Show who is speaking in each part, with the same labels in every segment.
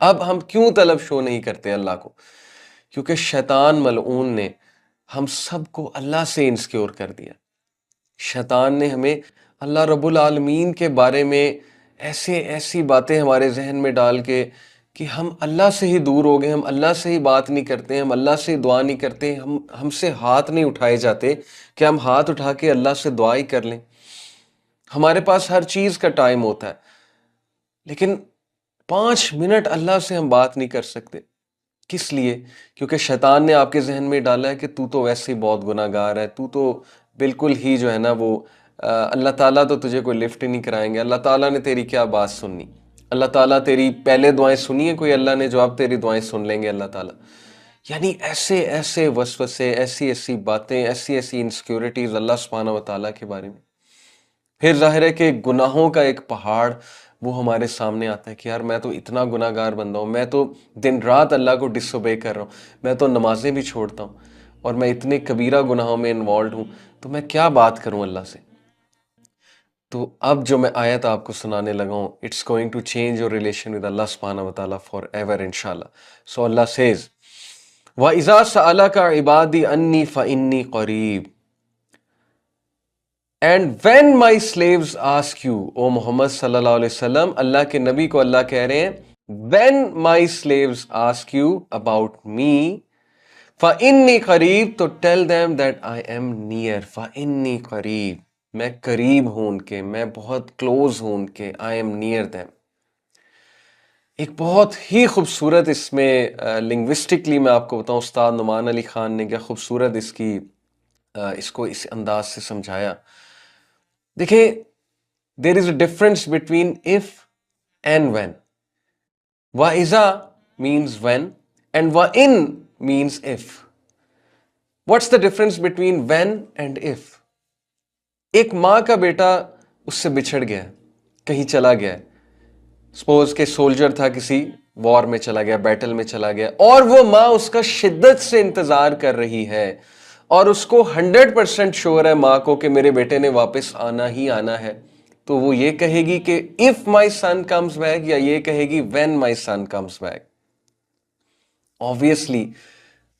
Speaker 1: اب ہم کیوں طلب شو نہیں کرتے اللہ کو؟ کیونکہ شیطان ملعون نے ہم سب کو اللہ سے انسیکیور کر دیا. شیطان نے ہمیں اللہ رب العالمین کے بارے میں ایسی باتیں ہمارے ذہن میں ڈال کے کہ ہم اللہ سے ہی دور ہو گئے، ہم اللہ سے ہی بات نہیں کرتے، ہم اللہ سے دعا نہیں کرتے، ہم سے ہاتھ نہیں اٹھائے جاتے کہ ہم ہاتھ اٹھا کے اللہ سے دعا ہی کر لیں. ہمارے پاس ہر چیز کا ٹائم ہوتا ہے، لیکن 5 منٹ اللہ سے ہم بات نہیں کر سکتے. کس لیے؟ کیونکہ شیطان نے آپ کے ذہن میں ڈالا ہے کہ تو ویسے ہی بہت گناہ گار ہے، تو بالکل ہی جو ہے نا وہ اللہ تعالیٰ تو تجھے کوئی لفٹ ہی نہیں کرائیں گے، اللہ تعالیٰ نے تیری کیا بات سننی، اللہ تعالیٰ تیری پہلے دعائیں سنی ہیں کوئی، اللہ نے جو اب تیری دعائیں سن لیں گے اللہ تعالیٰ. یعنی ایسے وسوسے، ایسی باتیں، ایسی انسیکیورٹیز اللہ سبحانہ و تعالیٰ کے بارے میں. پھر ظاہر ہے کہ گناہوں کا ایک پہاڑ وہ ہمارے سامنے آتا ہے کہ یار میں تو اتنا گناہ گار بندہ ہوں، میں تو دن رات اللہ کو ڈس اوبے کر رہا ہوں، میں تو نمازیں بھی چھوڑتا ہوں اور میں اتنے کبیرہ گناہوں میں انوالوڈ ہوں، تو میں کیا بات کروں اللہ سے. تو اب جو میں آیت آپ کو سنانے لگا ہوں، it's going to change your relation with اللہ سبحانہ و تعالیٰ فار ایور انشاءاللہ. سو اللہ سیز وَإِذَا سَأَلَكَ عِبَادِي عَنِّي فَإِنِّي قَرِيب. And when my slaves ask you, او محمد صلی اللہ علیہ وسلم، اللہ کے نبی کو اللہ کہہ رہے ہیں when my slaves ask you about me فَإِنِّي قَرِيب، تو tell them that I am near. فَإِنِّي قَرِيب، میں قریب ہوں ان کے، میں بہت کلوز ہوں ان کے. I am near them. ایک بہت ہی خوبصورت اس میں لنگوسٹکلی میں آپ کو بتاؤں، استاد نعمان علی خان نے کیا خوبصورت اس کو اس انداز سے سمجھایا. دیکھیں there is a difference between if and when. وَإِذَا means when and وَإِن means if. What's the difference between when and if? ایک ماں کا بیٹا اس سے بچھڑ گیا، کہیں چلا گیا، سپوز کہ سولجر تھا، کسی وار میں چلا گیا، بیٹل میں چلا گیا، اور وہ ماں اس کا شدت سے انتظار کر رہی ہے اور اس کو 100% شور ہے ماں کو کہ میرے بیٹے نے واپس آنا ہی آنا ہے. تو وہ یہ کہے گی کہ if my son comes back، یا یہ کہے گی when my son comes back. Obviously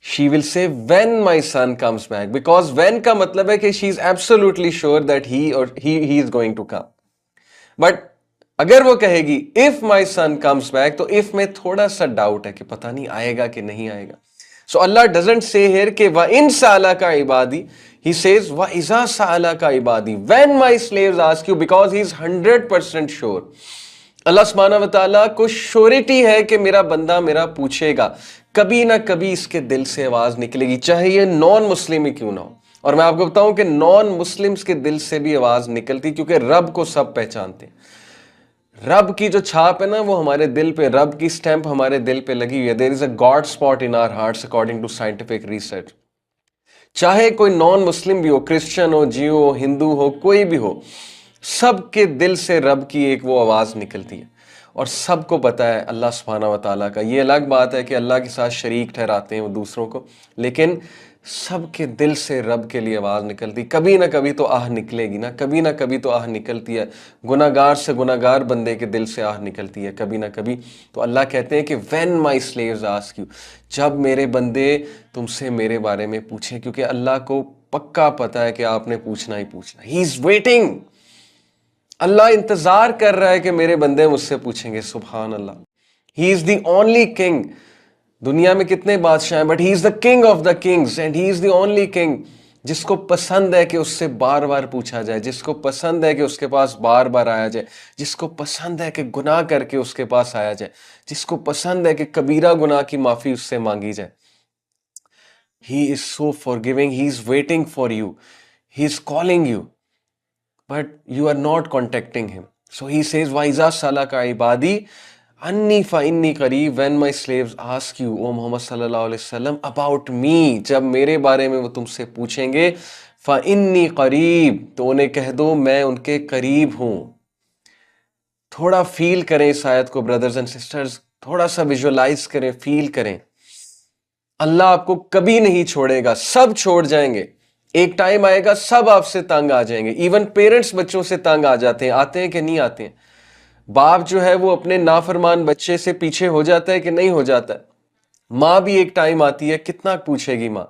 Speaker 1: she will say when my son comes back, because when کا مطلب ہے کہ she is absolutely sure that he is going to come. But اگر وہ کہے گی if my son comes back، تو if میں تھوڑا سا ڈاؤٹ ہے کہ پتہ نہیں آئے گا کہ نہیں آئے گا. So Allah doesn't say here کہ وَإِن سَأَلَكَ عِبَادِي، He says وَإِذَا سَأَلَكَ عِبَادِي when my slaves ask you، because he is 100% sure. اللہ سبحانہ و تعالیٰ کو شورٹی ہے کہ میرا بندہ میرا پوچھے گا، کبھی نہ کبھی اس کے دل سے آواز نکلے گی، چاہے یہ نان مسلم ہی کیوں نہ ہو. اور میں آپ کو بتاؤں کہ نان مسلمز کے دل سے بھی آواز نکلتی، کیونکہ رب کو سب پہچانتے ہیں. رب کی جو چھاپ ہے نا وہ ہمارے دل پہ، رب کی سٹیمپ ہمارے دل پہ لگی ہوئی ہے. there is a God spot in our hearts according to scientific research. چاہے کوئی نان مسلم بھی ہو، کرسچن ہو، جیو ہو، ہندو ہو، کوئی بھی ہو، سب کے دل سے رب کی ایک وہ آواز نکلتی ہے. اور سب کو پتہ ہے اللہ سبحانہ و تعالیٰ کا. یہ الگ بات ہے کہ اللہ کے ساتھ شریک ٹھہراتے ہیں وہ دوسروں کو، لیکن سب کے دل سے رب کے لیے آواز نکلتی. کبھی نہ کبھی تو آہ نکلے گی نا، کبھی نہ کبھی تو آہ نکلتی ہے. گناہ گار سے گناہ گار بندے کے دل سے آہ نکلتی ہے کبھی نہ کبھی. تو اللہ کہتے ہیں کہ when my slaves ask you، جب میرے بندے تم سے میرے بارے میں پوچھیں، کیونکہ اللہ کو پکا پتہ ہے کہ آپ نے پوچھنا ہی پوچھنا. He is waiting، اللہ انتظار کر رہا ہے کہ میرے بندے مجھ سے پوچھیں گے. سبحان اللہ. He is the only king. دنیا میں کتنے بادشاہ ہیں، but he is the king of the kings and he is the only king. جس کو پسند ہے کہ اس سے بار بار پوچھا جائے، جس کو پسند ہے کہ اس کے پاس بار بار آیا جائے، جس کو پسند ہے کہ گناہ کر کے اس کے پاس آیا جائے، جس کو پسند ہے کہ کبیرہ گناہ کی معافی اس سے مانگی جائے. He is so forgiving. He is waiting for you. He is calling you, but you are not contacting him. So he says, وَإِذَا سَأَلَكَ عِبَادِي انی فَإِنِّي قَرِيب when my slaves ask you، او محمد صلی اللہ علیہ وسلم، about me، جب میرے بارے میں وہ تم سے پوچھیں گے، فَإِنِّي قَرِيب، تو انہیں کہہ دو میں ان کے قریب ہوں. تھوڑا فیل کریں اس آیت کو بردرز اینڈ سسٹرز، تھوڑا سا ویژولائز کریں، فیل کریں. اللہ آپ کو کبھی نہیں چھوڑے گا، سب چھوڑ جائیں گے، ایک ٹائم آئے گا سب آپ سے تنگ آ جائیں گے. ایون پیرنٹس بچوں سے تنگ آ جاتے ہیں، آتے ہیں کہ نہیں آتے ہیں؟ باپ جو ہے وہ اپنے نافرمان بچے سے پیچھے ہو جاتا ہے کہ نہیں ہو جاتا ہے؟ ماں بھی ایک ٹائم آتی ہے، کتنا پوچھے گی ماں،